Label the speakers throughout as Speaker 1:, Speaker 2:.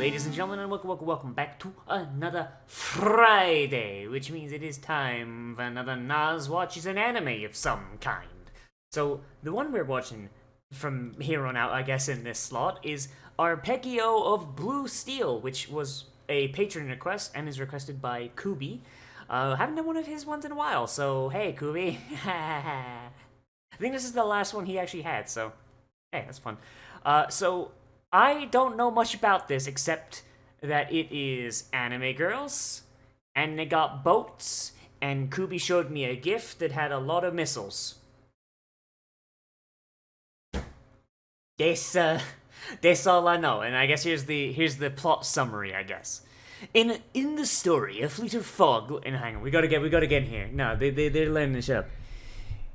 Speaker 1: ladies and gentlemen, and welcome back to another Friday, which means it is time for another Nozz watches an anime of some kind. So, the one we're watching from here on out, I guess, in this slot is Arpeggio of Blue Steel, which was a patron request and is requested by Kubi. Haven't done one of his ones in a while, so hey, Kubi. I think this is the last one he actually had, so hey, that's fun. So I don't know much about this except that it is anime girls, and they got boats, and Kubi showed me a GIF that had a lot of missiles. That's all I know, and I guess here's the plot summary, I guess. In the story, a fleet of fog, and hang on, we gotta get in here. No, they're letting this up.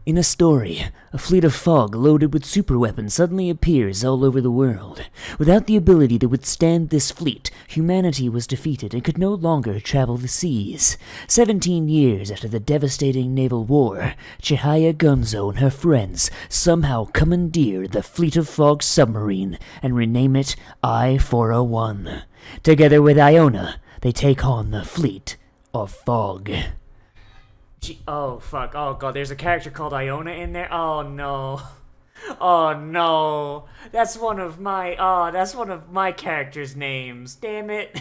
Speaker 1: In a story, a fleet of fog loaded with superweapons suddenly appears all over the world. Without the ability to withstand this fleet, humanity was defeated and could no longer travel the seas. 17 years after the devastating naval war, Chihaya Gunzo and her friends somehow commandeer the Fleet of Fog submarine and rename it I-401. Together with Iona, they take on the Fleet of Fog. Oh, fuck. Oh, God, there's a character called Iona in there? Oh, no. Oh, no. That's one of my character's names. Damn it.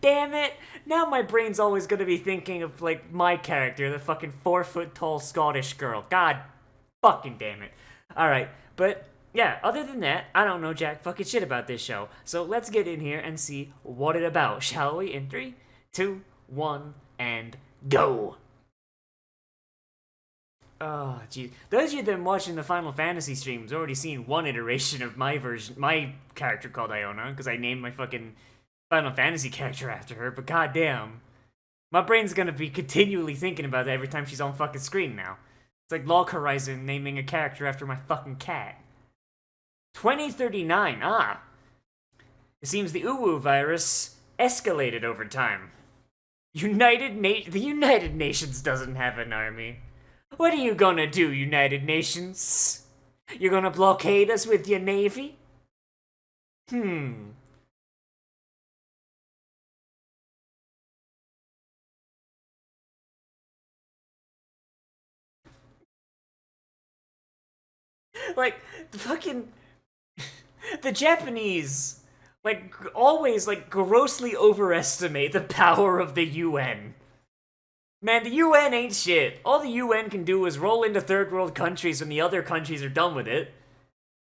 Speaker 1: Damn it. Now my brain's always gonna be thinking of, like, my character, the fucking 4-foot-tall Scottish girl. God fucking damn it. Alright, but, yeah, other than that, I don't know jack fucking shit about this show. So let's get in here and see what it's about, shall we? In 3, 2, 1, and go! Oh, jeez. Those of you that have been watching the Final Fantasy streams already seen one iteration of my character called Iona, because I named my fucking Final Fantasy character after her, but goddamn. My brain's gonna be continually thinking about that every time she's on fucking screen now. It's like Log Horizon naming a character after my fucking cat. 2039, It seems the Uwu virus escalated over time. The United Nations doesn't have an army. What are you gonna do, United Nations? You're gonna blockade us with your navy? Like, the Japanese, like, always, like, grossly overestimate the power of the UN. Man, the UN ain't shit. All the UN can do is roll into third world countries when the other countries are done with it,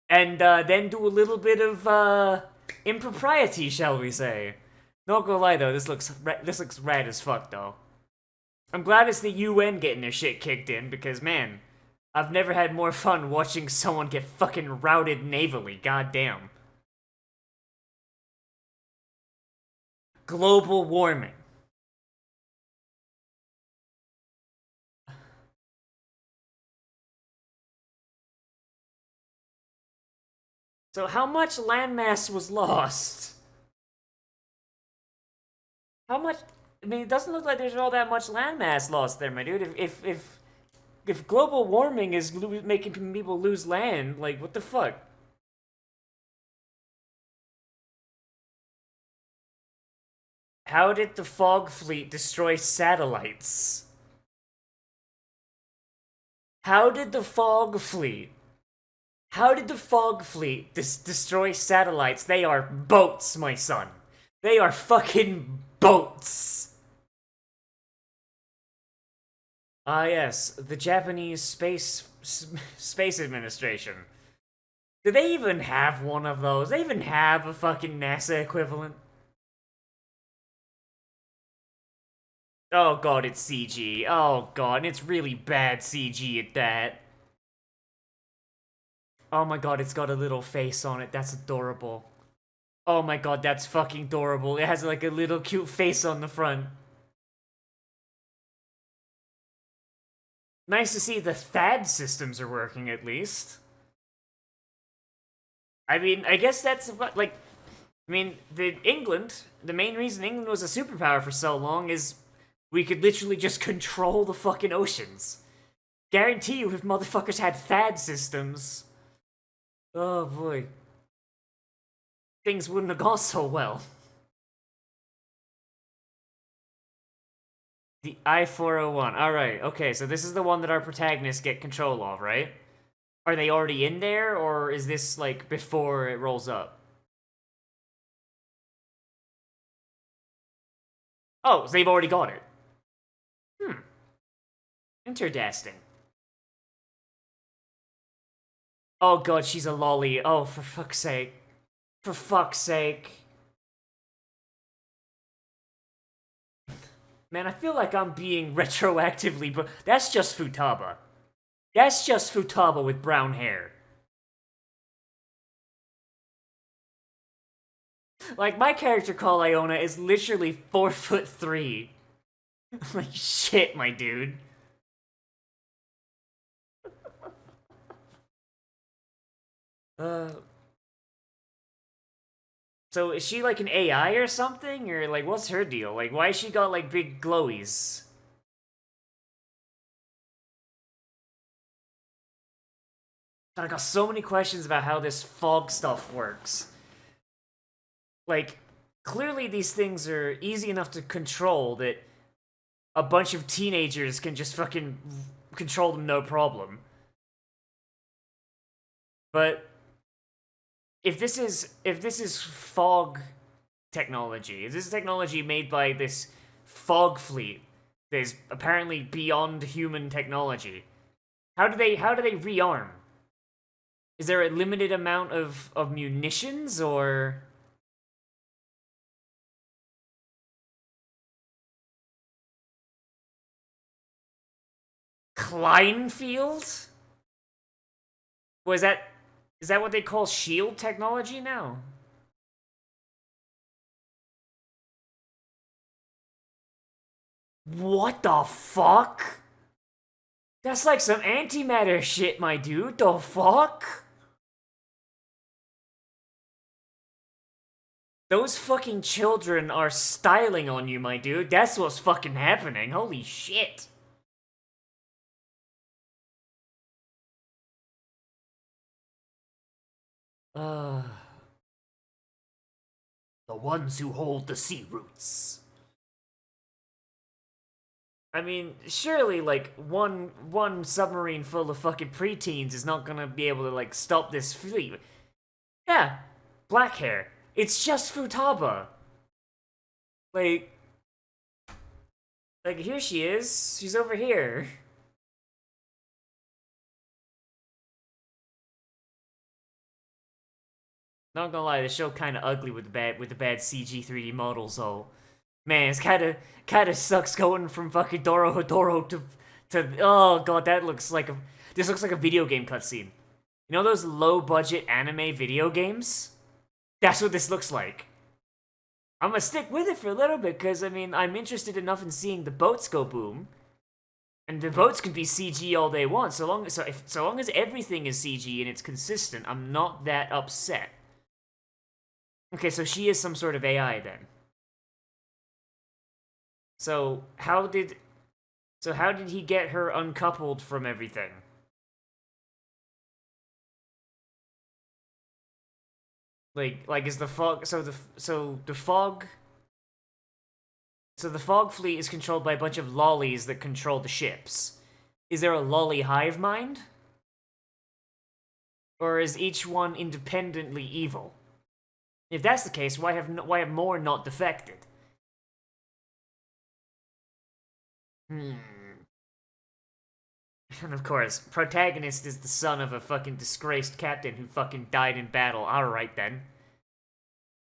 Speaker 1: and then do a little bit of impropriety, shall we say. Not gonna lie though, this looks rad as fuck though. I'm glad it's the UN getting their shit kicked in because man, I've never had more fun watching someone get fucking routed navally. Goddamn. Global warming. So how much landmass was lost? How much? I mean, it doesn't look like there's all that much landmass lost there, my dude. If global warming is making people lose land, like what the fuck? How did the Fog Fleet destroy satellites? How did the Fog Fleet? How did the Fog Fleet destroy satellites? They are boats, my son. They are fucking boats. Ah yes, the Japanese Space Administration. Do they even have one of those? They even have a fucking NASA equivalent? Oh god, it's CG. Oh god, and it's really bad CG at that. Oh my god, it's got a little face on it. That's adorable. Oh my god, that's fucking adorable. It has like a little cute face on the front. Nice to see the THAAD systems are working at least. I mean, I guess that's what, like, I mean, the main reason England was a superpower for so long is we could literally just control the fucking oceans. Guarantee you if motherfuckers had THAAD systems, oh boy, things wouldn't have gone so well. The I-401. Alright, okay, so this is the one that our protagonists get control of, right? Are they already in there, or is this, like, before it rolls up? Oh, so they've already got it. Hmm. Interesting. Oh god, she's a lolly. Oh, for fuck's sake. For fuck's sake. Man, I feel like I'm being retroactively, but that's just Futaba. That's just Futaba with brown hair. Like, my character called Iona is literally 4'3". Like, shit, my dude. Uh, so is she like an AI or something? Or like, what's her deal? Like, why she got like big glowies? I got so many questions about how this fog stuff works. Like, clearly these things are easy enough to control that a bunch of teenagers can just fucking control them no problem. But if this is fog technology, if this is technology made by this fog fleet that is apparently beyond human technology, how do they rearm? Is there a limited amount of munitions, or Kleinfield? Was that is that what they call shield technology now? What the fuck? That's like some antimatter shit, my dude. The fuck? Those fucking children are styling on you, my dude. That's what's fucking happening. Holy shit. Uh, the ones who hold the sea roots. I mean, surely, like, one submarine full of fucking preteens is not gonna be able to, like, stop this fleet. Yeah, black hair. It's just Futaba. Like, here she is. She's over here. Not gonna lie, the show kind of ugly with the bad CG 3D models. So, man, it's kind of sucks going from fucking Doro Hodoro to oh god, that looks like a this looks like a video game cutscene. You know those low budget anime video games? That's what this looks like. I'm gonna stick with it for a little bit because I mean I'm interested enough in seeing the boats go boom, and the boats can be CG all they want. So long as everything is CG and it's consistent, I'm not that upset. Okay, so she is some sort of AI then. So how did he get her uncoupled from everything? Like is the fog the fog fleet is controlled by a bunch of lollies that control the ships. Is there a lolly hive mind? Or is each one independently evil? If that's the case, why have more not defected? Hmm. And of course, protagonist is the son of a fucking disgraced captain who fucking died in battle. Alright then.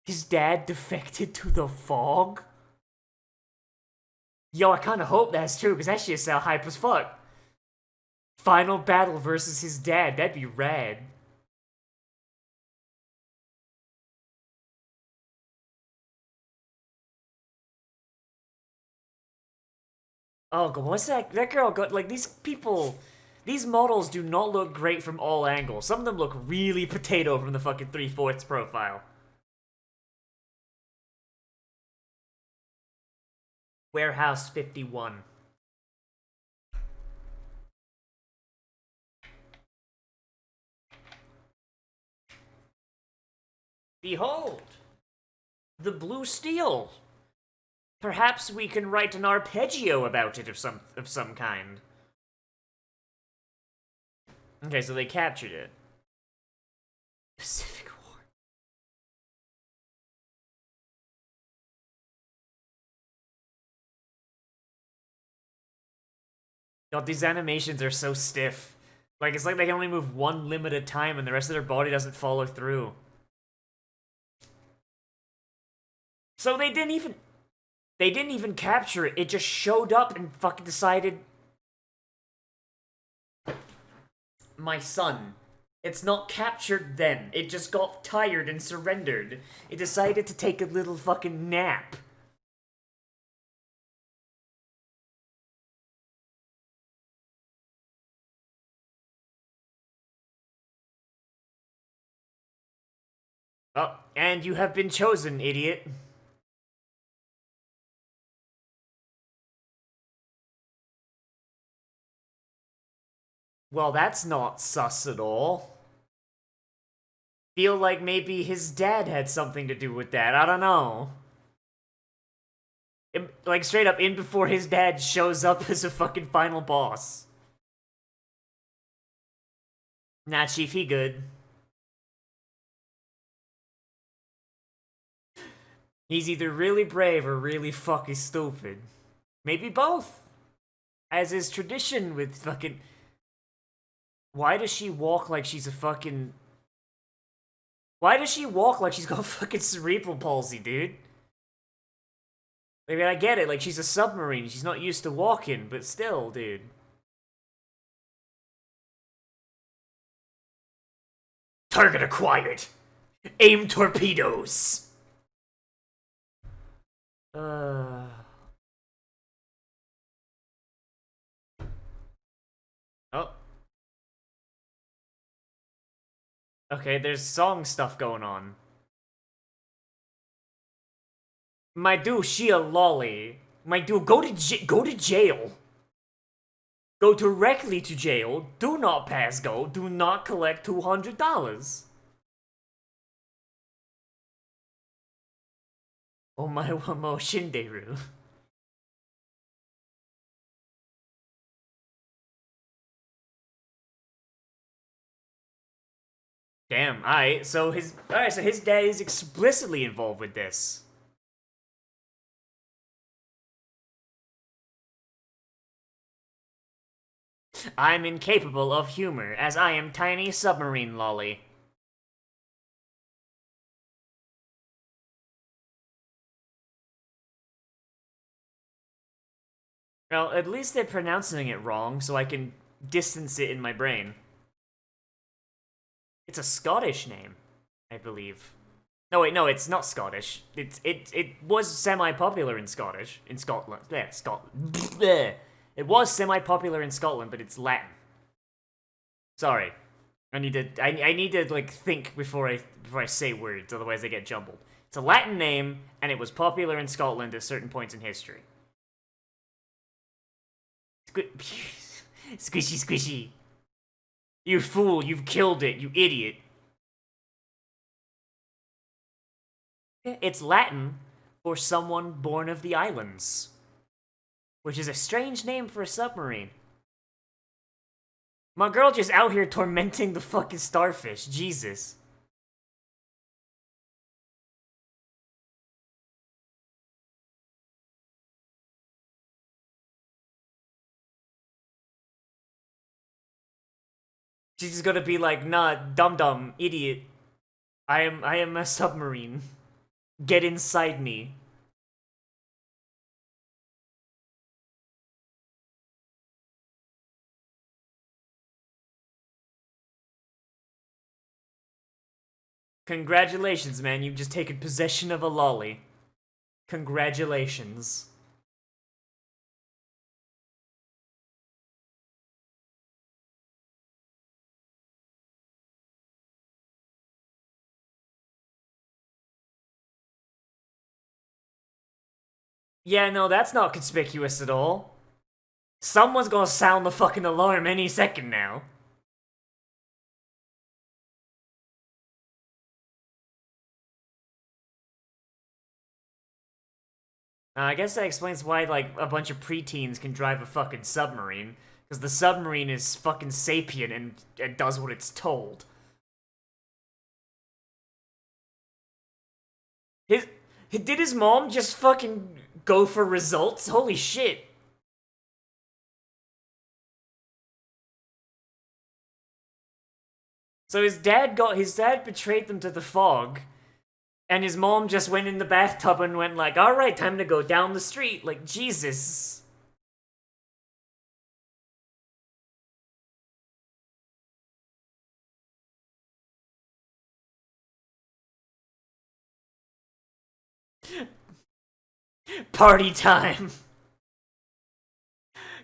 Speaker 1: His dad defected to the fog? Yo, I kinda hope that's true, because that shit sound hype as fuck. Final battle versus his dad, that'd be rad. Oh god, what's that girl got, like, these models do not look great from all angles. Some of them look really potato from the fucking 3/4 profile. Warehouse 51. Behold! The blue steel! Perhaps we can write an arpeggio about it of some kind. Okay, so they captured it. Pacific War. God, these animations are so stiff. Like, it's like they can only move one limb at a time and the rest of their body doesn't follow through. So they didn't even capture it. It just showed up and fucking decided, my son. It's not captured then. It just got tired and surrendered. It decided to take a little fucking nap. Oh, and you have been chosen, idiot. Well, that's not sus at all. Feel like maybe his dad had something to do with that. I don't know. Like, straight up, in before his dad shows up as a fucking final boss. Nah, Chief, he good. He's either really brave or really fucking stupid. Maybe both. As is tradition with fucking... Why does she walk like she's a fucking... Why does she walk like she's got fucking cerebral palsy, dude? I mean, I get it, like, she's a submarine, she's not used to walking, but still, dude. Target acquired! Aim torpedoes! Oh. Okay, there's song stuff going on. My dude, she a lolly. My dude, go to jail. Go directly to jail. Do not pass go. Do not collect $200. Oh my wamo shinderu. Damn, alright, so his dad is explicitly involved with this. I'm incapable of humor, as I am tiny submarine lolly. Well, at least they're pronouncing it wrong, so I can distance it in my brain. It's a Scottish name, I believe. No, wait, no, it's not Scottish. It was semi-popular in Scotland. Yeah, Scotland. It was semi-popular in Scotland, but it's Latin. Sorry. I need to like think before I say words, otherwise they get jumbled. It's a Latin name, and it was popular in Scotland at certain points in history. Squishy, squishy. You fool, you've killed it, you idiot. It's Latin for someone born of the islands, which is a strange name for a submarine. My girl just out here tormenting the fucking starfish, Jesus. She's just gonna be like, nah, dum-dum, idiot. I am a submarine. Get inside me. Congratulations, man, you've just taken possession of a lolly. Congratulations. Yeah, no, that's not conspicuous at all. Someone's gonna sound the fucking alarm any second now. I guess that explains why, like, a bunch of preteens can drive a fucking submarine. Because the submarine is fucking sapient and does what it's told. Did his mom just fucking go for results? Holy shit. So his dad betrayed them to the fog, and his mom just went in the bathtub and went like, alright, time to go down the street. Like, Jesus. Party time.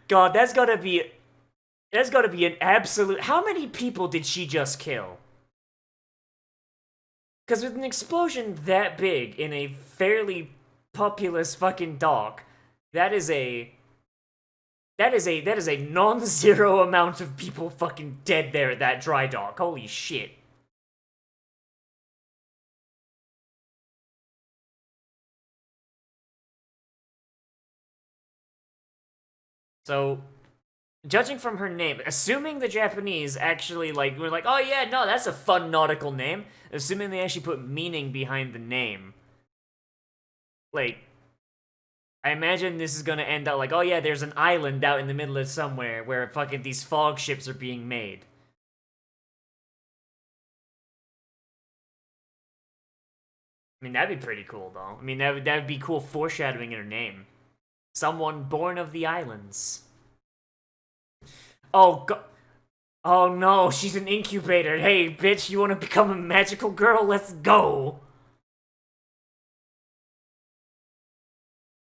Speaker 1: God, that's gotta be an absolute... How many people did she just kill? Because with an explosion that big in a fairly populous fucking dock, that is a non-zero amount of people fucking dead there at that dry dock. Holy shit. So, judging from her name, assuming the Japanese actually, like, were like, oh yeah, no, that's a fun nautical name, assuming they actually put meaning behind the name, like, I imagine this is gonna end up like, oh yeah, there's an island out in the middle of somewhere where fucking these fog ships are being made. I mean, that'd be pretty cool, though. I mean, that would be cool foreshadowing in her name. Someone born of the islands. Oh, God. Oh no, she's an incubator. Hey, bitch, you want to become a magical girl? Let's go.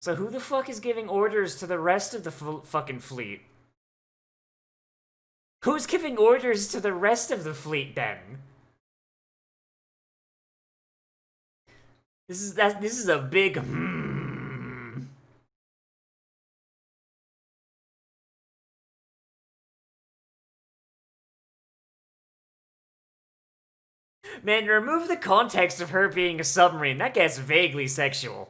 Speaker 1: So who the fuck is giving orders to the rest of the fucking fleet? Who's giving orders to the rest of the fleet then? This is a big Man, remove the context of her being a submarine. That gets vaguely sexual.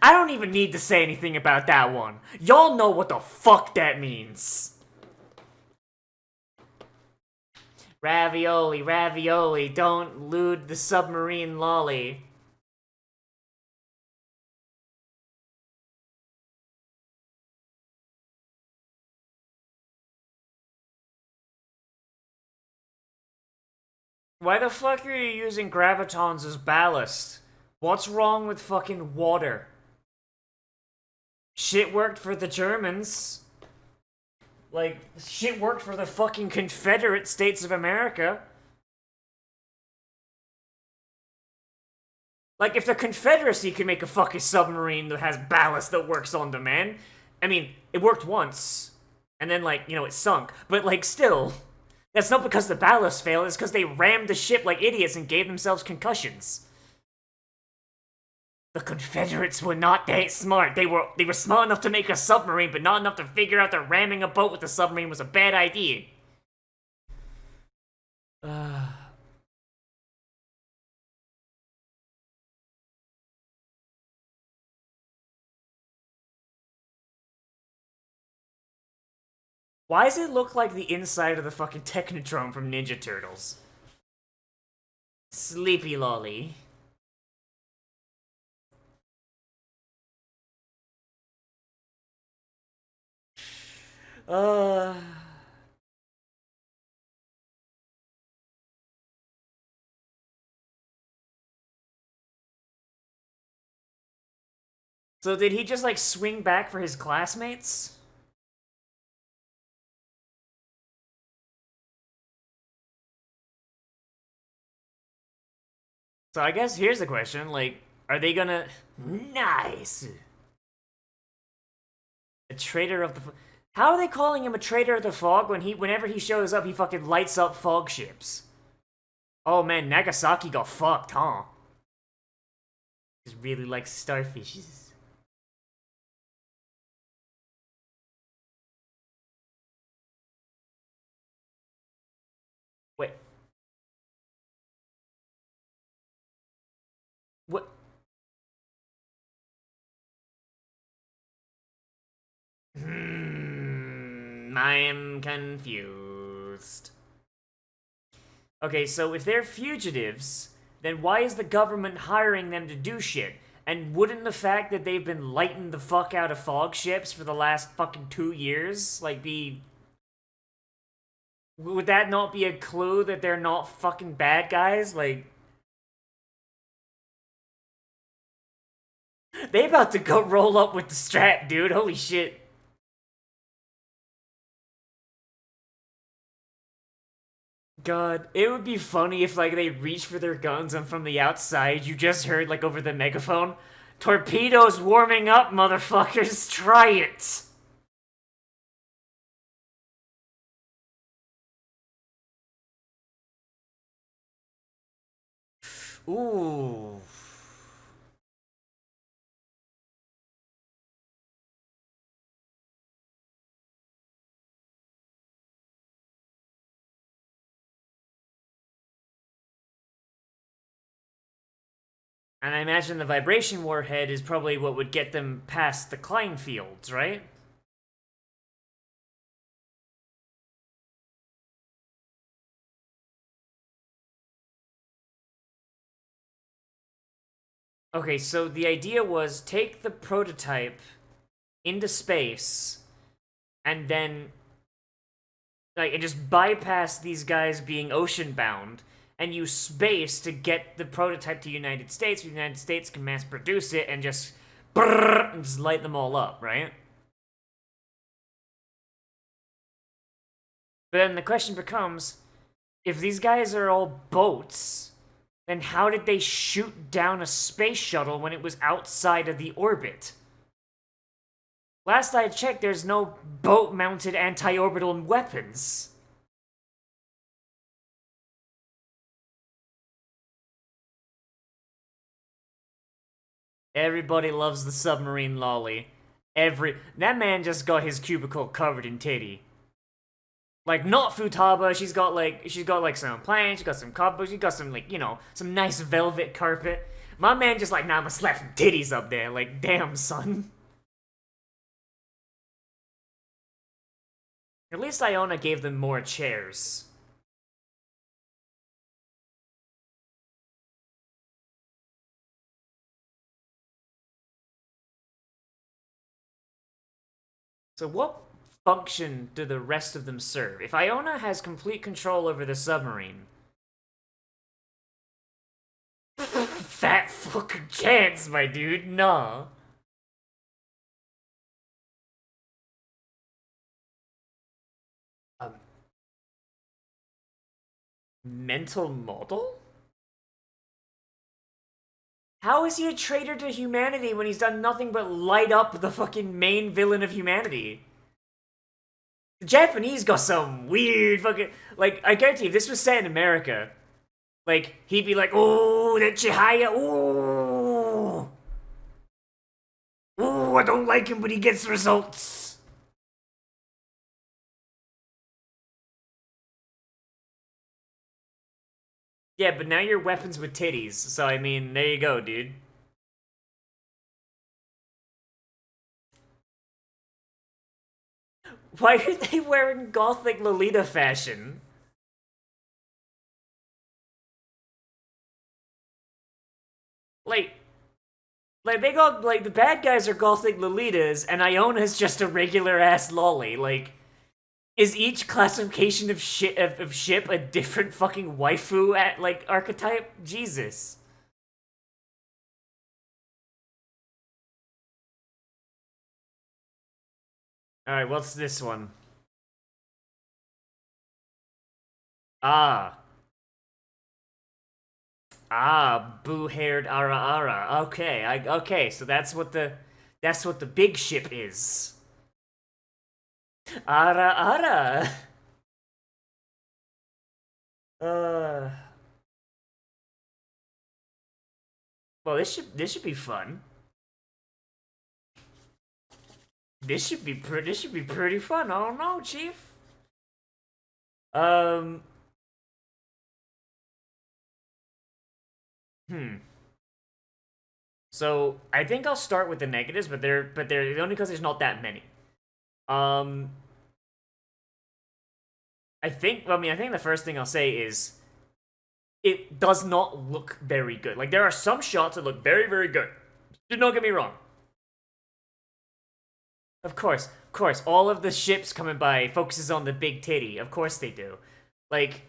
Speaker 1: I don't even need to say anything about that one. Y'all know what the fuck that means. Ravioli, ravioli, don't lewd the submarine lolly. Why the fuck are you using gravitons as ballast? What's wrong with fucking water? Shit worked for the Germans. Like, shit worked for the fucking Confederate States of America. Like, if the Confederacy can make a fucking submarine that has ballast that works on demand, I mean, it worked once, and then, like, you know, it sunk. But, like, still, that's not because the ballast failed, it's because they rammed the ship like idiots and gave themselves concussions. The Confederates were not that smart. They were smart enough to make a submarine, but not enough to figure out that ramming a boat with a submarine was a bad idea. Why does it look like the inside of the fucking Technodrome from Ninja Turtles? Sleepy lolly. Uh... So did he just, like, swing back for his classmates? So I guess here's the question, like, are they gonna... Nice! A traitor of the... How are they calling him a traitor of the fog when whenever he shows up, he fucking lights up fog ships? Oh man, Nagasaki got fucked, huh? Just really likes starfishes. Wait, I am confused. Okay, so if they're fugitives, then why is the government hiring them to do shit? And wouldn't the fact that they've been lighting the fuck out of fog ships for the last fucking 2 years, like, be... Would that not be a clue that they're not fucking bad guys? Like... They about to go roll up with the strap, dude. Holy shit. God, it would be funny if, like, they reach for their guns and from the outside you just heard, like, over the megaphone, "Torpedoes warming up, motherfuckers, try it!" Ooh. And I imagine the vibration warhead is probably what would get them past the Klein fields, right? Okay, so the idea was take the prototype into space and then like and just bypass these guys being ocean bound and use space to get the prototype to the United States. The United States can mass produce it and just brrr, and just light them all up, right? But then the question becomes, if these guys are all boats, then how did they shoot down a space shuttle when it was outside of the orbit? Last I checked, there's no boat-mounted anti-orbital weapons. Everybody loves the submarine lolly. That man just got his cubicle covered in titty. Like, not Futaba, she's got some planks, she's got some cobwebs, she's got some, like, some nice velvet carpet. My man just like, nah, I'm gonna slap some titties up there. Like, damn, son. At least Iona gave them more chairs. So what function do the rest of them serve? If Iona has complete control over the submarine... Fat fucking chance, my dude, nah. A mental model? How is he a traitor to humanity when he's done nothing but light up the fucking main villain of humanity? The Japanese got some weird fucking... Like, I guarantee if this was set in America, like, he'd be like, "Oh, that Chihaya, ooh. Ooh, I don't like him, but he gets results." Yeah, but now you're weapons with titties, so I mean, there you go, dude. Why are they wearing gothic Lolita fashion? Like, they got, like, the bad guys are gothic Lolitas, and Iona's just a regular ass lolly. Like, is each classification of ship a different fucking waifu at, like, archetype? Jesus. Alright, what's this one? Ah. Ah, boo-haired Ara Ara. Okay, so that's what the big ship is. Ara Ara. Uh well, this should be fun. This should be pretty fun. I don't know, Chief. Um hmm. So I think I'll start with the negatives, but they're only because there's not that many. Um, I think the first thing I'll say is it does not look very good. Like, there are some shots that look very, very good. Do not get me wrong. Of course, all of the ships coming by focuses on the big titty. Of course they do. Like,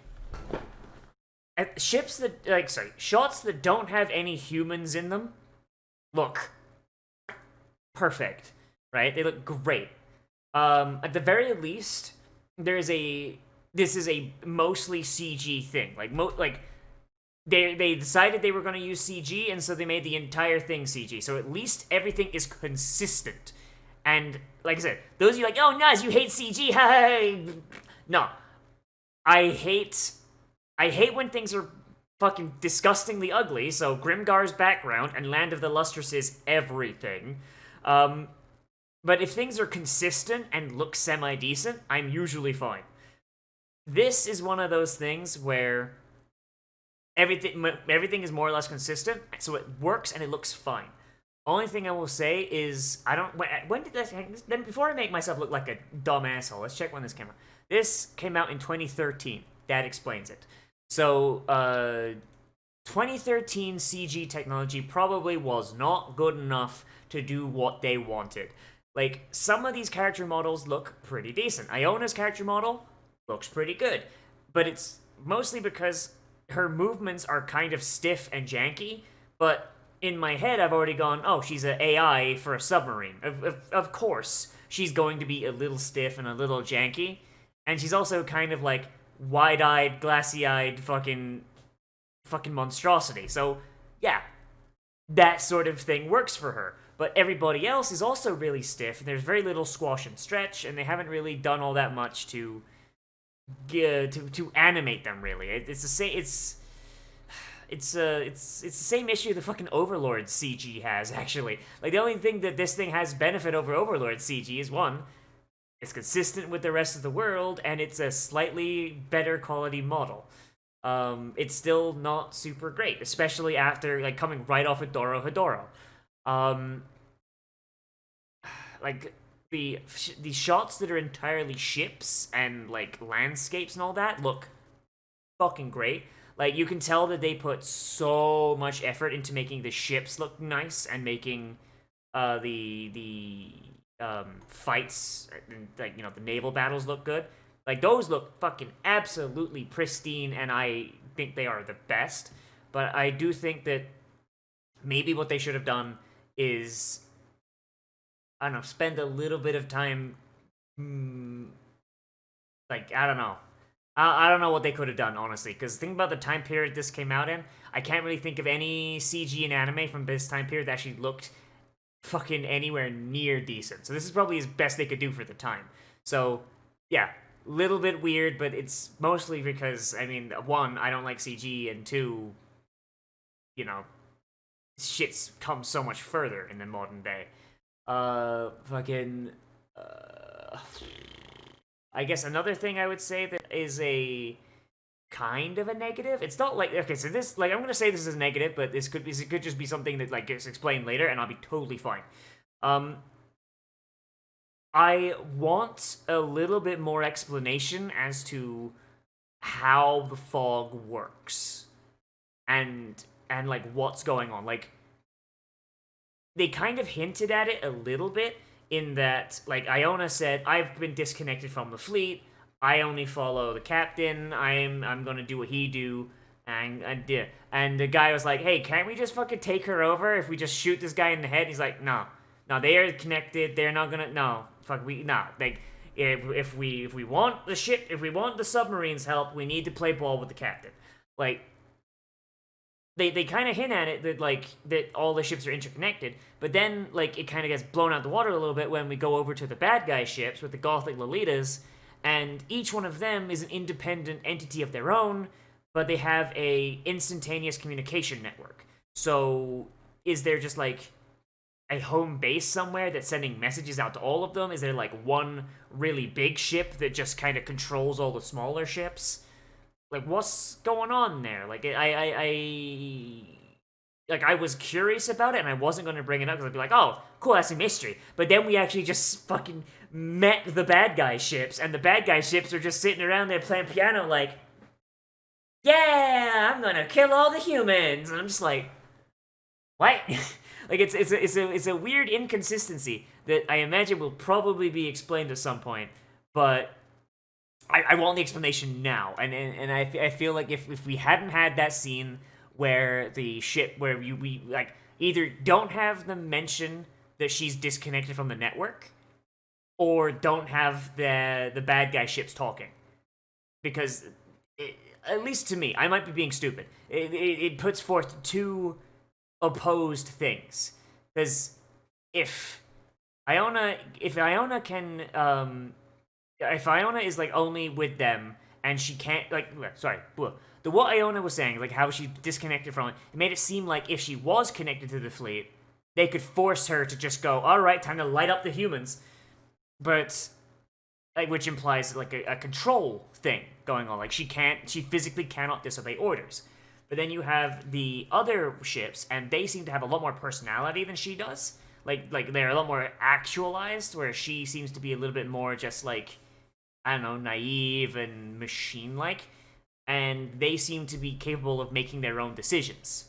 Speaker 1: ships that, like, sorry, shots that don't have any humans in them look perfect, right? They look great. At the very least, this is a mostly CG thing. Like, they decided they were going to use CG, and so they made the entire thing CG. So at least everything is consistent. And like I said, those of you like, oh, Nozz, you hate CG. Hey, no, I hate when things are fucking disgustingly ugly. So Grimgar's background and Land of the Lustrous is everything. But if things are consistent and look semi-decent, I'm usually fine. This is one of those things where everything is more or less consistent, so it works and it looks fine. Only thing I will say is, I don't. When did this? Then before I make myself look like a dumb asshole, let's check when this came out. This came out in 2013. That explains it. So, 2013 CG technology probably was not good enough to do what they wanted. Like, some of these character models look pretty decent. Iona's character model looks pretty good, but it's mostly because her movements are kind of stiff and janky, but in my head, I've already gone, oh, she's an AI for a submarine. Of course, she's going to be a little stiff and a little janky. And she's also kind of like wide-eyed, glassy-eyed fucking monstrosity. So, yeah, that sort of thing works for her. But everybody else is also really stiff, and there's very little squash and stretch, and they haven't really done all that much to animate them, really. It's the same issue the fucking Overlord CG has, actually. Like, the only thing that this thing has benefit over Overlord CG is, one, it's consistent with the rest of the world, and it's a slightly better quality model. It's still not super great, especially after, like, coming right off of Doro Hedoro. Like, the shots that are entirely ships and, like, landscapes and all that look fucking great. Like, you can tell that they put so much effort into making the ships look nice and making the fights, like, you know, the naval battles look good. Like, those look fucking absolutely pristine, and I think they are the best. But I do think that maybe what they should have done is, I don't know, spend a little bit of time, like, I don't know. I don't know what they could have done, honestly, because think about the time period this came out in. I can't really think of any CG and anime from this time period that actually looked fucking anywhere near decent. So this is probably as best they could do for the time. So, yeah, little bit weird, but it's mostly because, I mean, one, I don't like CG, and two, you know, shit's come so much further in the modern day. I guess another thing I would say that is a kind of a negative. It's not like, okay, so this, like, I'm gonna say this is negative, but this could just be something that, like, gets explained later, and I'll be totally fine. I want a little bit more explanation as to how the fog works, and like what's going on. Like, they kind of hinted at it a little bit in that, like, Iona said, I've been disconnected from the fleet. I only follow the captain. I'm gonna do what he do. And the guy was like, hey, can't we just fucking take her over if we just shoot this guy in the head? He's like, no, they are connected. They're not gonna, no, fuck, like, if we want the ship, if we want the submarine's help, we need to play ball with the captain. Like, they kind of hint at it that, like, that all the ships are interconnected, but then, like, it kind of gets blown out the water a little bit when we go over to the bad guy ships with the Gothic Lolitas, and each one of them is an independent entity of their own, but they have a instantaneous communication network. So, is there just, like, a home base somewhere that's sending messages out to all of them? Is there, like, one really big ship that just kind of controls all the smaller ships? Like, what's going on there? Like, like I was curious about it and I wasn't going to bring it up because I'd be like, oh, cool, that's a mystery. But then we actually just fucking met the bad guy ships, and the bad guy ships are just sitting around there playing piano like, yeah, I'm gonna kill all the humans. And I'm just like, what? Like it's a weird inconsistency that I imagine will probably be explained at some point, but I want the explanation now. And I feel like if we hadn't had that scene where the ship where we like either don't have them mention that she's disconnected from the network, or don't have the bad guy ships talking, because at least to me, I might be being stupid. It puts forth two opposed things. Because if Iona can if Iona is like only with them and she can't like what Iona was saying, like how she disconnected from it, it made it seem like if she was connected to the fleet, they could force her to just go, all right, time to light up the humans. But like, which implies like a control thing going on. Like she physically cannot disobey orders. But then you have the other ships, and they seem to have a lot more personality than she does. Like they're a lot more actualized, where she seems to be a little bit more just like, I don't know, naive and machine-like. And they seem to be capable of making their own decisions.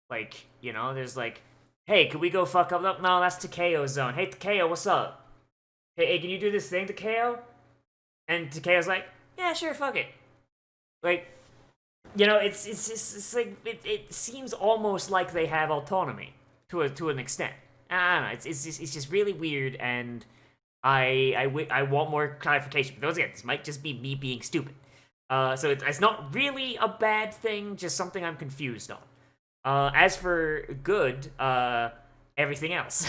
Speaker 1: Like, you know, there's like, hey, could we go fuck up? No, that's Takeo's zone. Hey, Takeo, what's up? Hey, can you do this thing, Takeo? And Takeo's like, yeah, sure, fuck it. Like, you know, it's like, it seems almost like they have autonomy to an extent. I don't know, it's just really weird, and I want more clarification. But once again, this might just be me being stupid. So it's not really a bad thing, just something I'm confused on. As for good, everything else.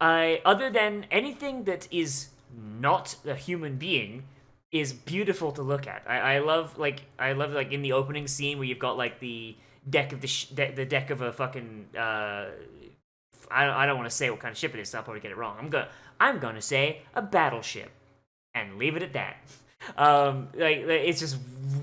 Speaker 1: Other than anything that is not a human being is beautiful to look at. I love in the opening scene where you've got like the deck of the deck of a fucking I don't want to say what kind of ship it is, so I'll probably get it wrong. I'm gonna say a battleship and leave it at that. Like it's just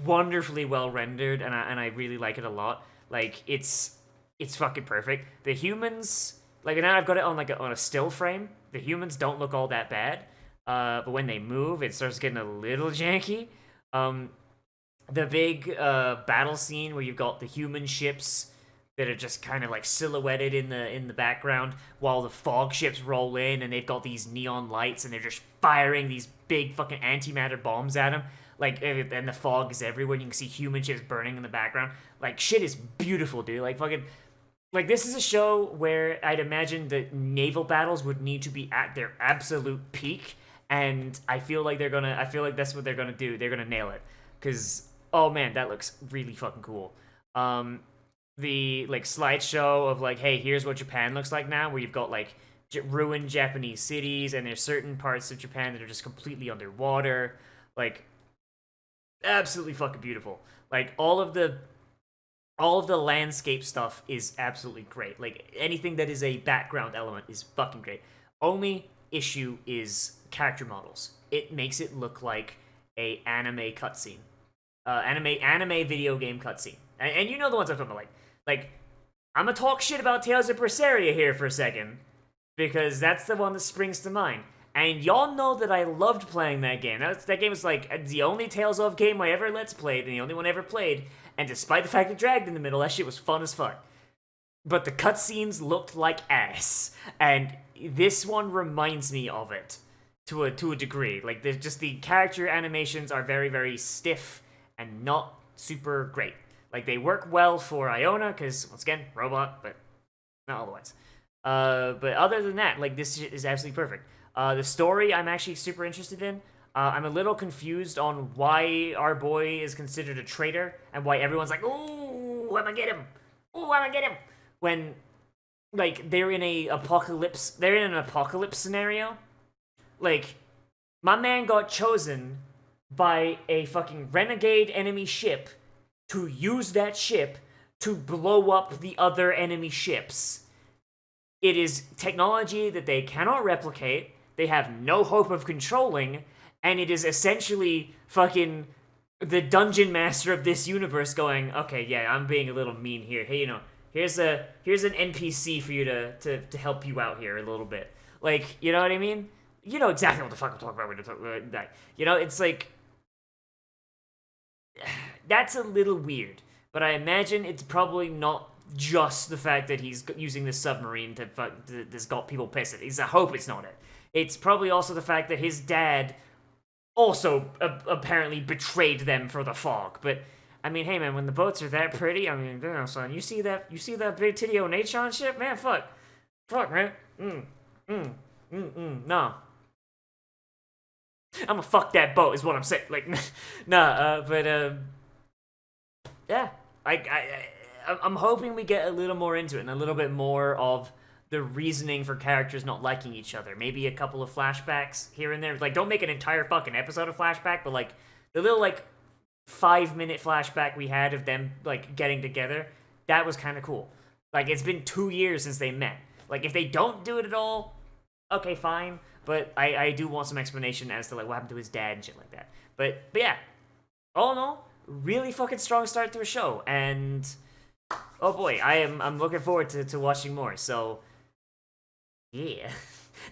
Speaker 1: wonderfully well rendered, and I really like it a lot. Like it's fucking perfect. The humans, like now I've got it on a still frame. The humans don't look all that bad, but when they move, it starts getting a little janky. The big battle scene where you've got the human ships that are just kind of like silhouetted in the background while the fog ships roll in, and they've got these neon lights and they're just firing these big fucking antimatter bombs at them. Like, and the fog is everywhere. You can see human ships burning in the background. Like, shit is beautiful, dude. Like, fucking, like, this is a show where I'd imagine the naval battles would need to be at their absolute peak, and I feel like that's what they're gonna do. They're gonna nail it, because oh man, that looks really fucking cool. The like slideshow of like, hey, here's what Japan looks like now, where you've got like ruined Japanese cities, and there's certain parts of Japan that are just completely underwater. Like, absolutely fucking beautiful. Like all of the landscape stuff is absolutely great. Like anything that is a background element is fucking great. Only issue is character models. It makes it look like a anime cutscene, anime video game cutscene, and you know the ones I'm talking about. Like I'm gonna talk shit about Tales of Berseria here for a second, because that's the one that springs to mind. And y'all know that I loved playing that game. That game was like the only Tales of game I ever Let's Played, and the only one I ever played. And despite the fact it dragged in the middle, that shit was fun as fuck. But the cutscenes looked like ass, and this one reminds me of it to a degree. Like, there's just the character animations are very, very stiff and not super great. Like, they work well for Iona, because, once again, robot, but not otherwise. But other than that, like, this shit is absolutely perfect. The story I'm actually super interested in. I'm a little confused on why our boy is considered a traitor, and why everyone's like, ooh, I'm gonna get him. Ooh, I'm gonna get him. When, like, they're in an apocalypse scenario. Like, my man got chosen by a fucking renegade enemy ship to use that ship to blow up the other enemy ships. It is technology that they cannot replicate, they have no hope of controlling, and it is essentially fucking the dungeon master of this universe going, okay, yeah, I'm being a little mean here. Hey, Here's an NPC for you to help you out here a little bit. Like, you know what I mean? You know exactly what the fuck I'm talking about when I talk about that. You know, it's like that's a little weird, but I imagine it's probably not just the fact that he's using this submarine to this got people pissed. At least I hope it's not it. It's probably also the fact that his dad also apparently betrayed them for the fog. But I mean, hey man, when the boats are that pretty, I mean, damn son, you see that big titty Onachon shit, man? Fuck, man. No. I'ma fuck that boat is what I'm saying. Like, yeah. I'm hoping we get a little more into it and a little bit more of the reasoning for characters not liking each other. Maybe a couple of flashbacks here and there. Like, don't make an entire fucking episode of flashback, but like the little like 5-minute flashback we had of them like getting together, that was kind of cool. Like, it's been 2 years since they met. Like, if they don't do it at all, okay, fine. But I do want some explanation as to like what happened to his dad and shit like that. But yeah, all in all, really fucking strong start to a show, and oh boy, I'm looking forward to watching more. So yeah,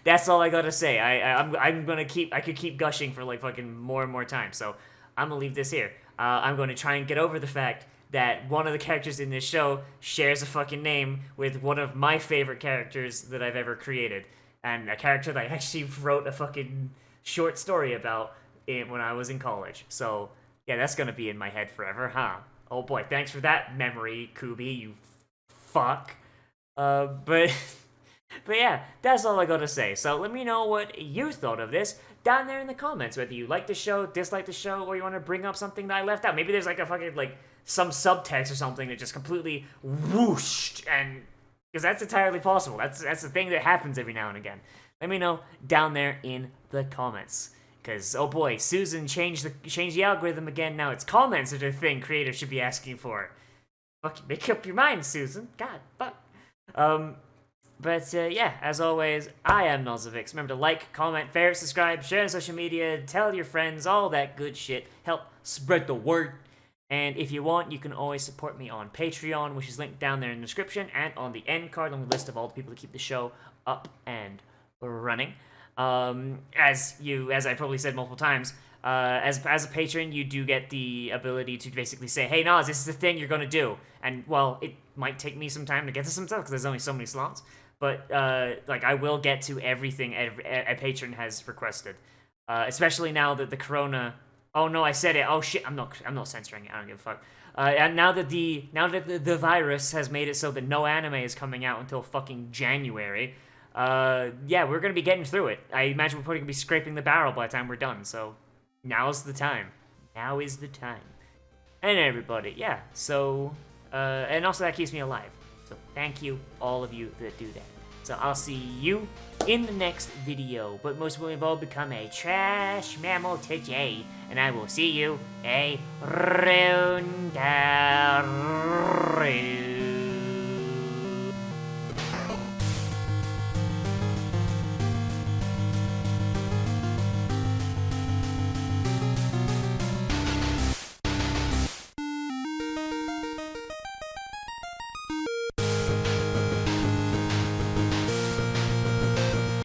Speaker 1: that's all I gotta say. I'm gonna I could keep gushing for like fucking more and more time. So I'm gonna leave this here. I'm gonna try and get over the fact that one of the characters in this show shares a fucking name with one of my favorite characters that I've ever created. And a character that I actually wrote a fucking short story about when I was in college. So, yeah, that's gonna be in my head forever, huh? Oh boy, thanks for that memory, Kubi, you fuck. But yeah, that's all I gotta say. So let me know what you thought of this down there in the comments, whether you like the show, dislike the show, or you want to bring up something that I left out. Maybe there's like a fucking, like, some subtext or something that just completely whooshed and... Because that's entirely possible. That's the thing that happens every now and again. Let me know down there in the comments. Because, oh boy, Susan changed the algorithm again. Now it's comments that are the thing creators should be asking for. Fucking make up your mind, Susan. God, fuck. But yeah, as always, I am Nozzovix. Remember to like, comment, favorite, subscribe, share on social media, tell your friends, all that good shit. Help spread the word. And if you want, you can always support me on Patreon, which is linked down there in the description, and on the end card on the list of all the people that keep the show up and running. As I probably said multiple times, as a patron, you do get the ability to basically say, hey, Nozz, this is the thing you're going to do. And, well, it might take me some time to get to some stuff, because there's only so many slots. But, like, I will get to everything a patron has requested. Especially now that the corona... Oh no, I said it. Oh shit, I'm not censoring it. I don't give a fuck. And now that the virus has made it so that no anime is coming out until fucking January, yeah, we're gonna be getting through it. I imagine we're probably gonna be scraping the barrel by the time we're done. So now's the time. Now is the time. And everybody, yeah. So and also that keeps me alive. So thank you, all of you that do that. So I'll see you in the next video, but most will involve become a trash mammal today, and I will see you a round.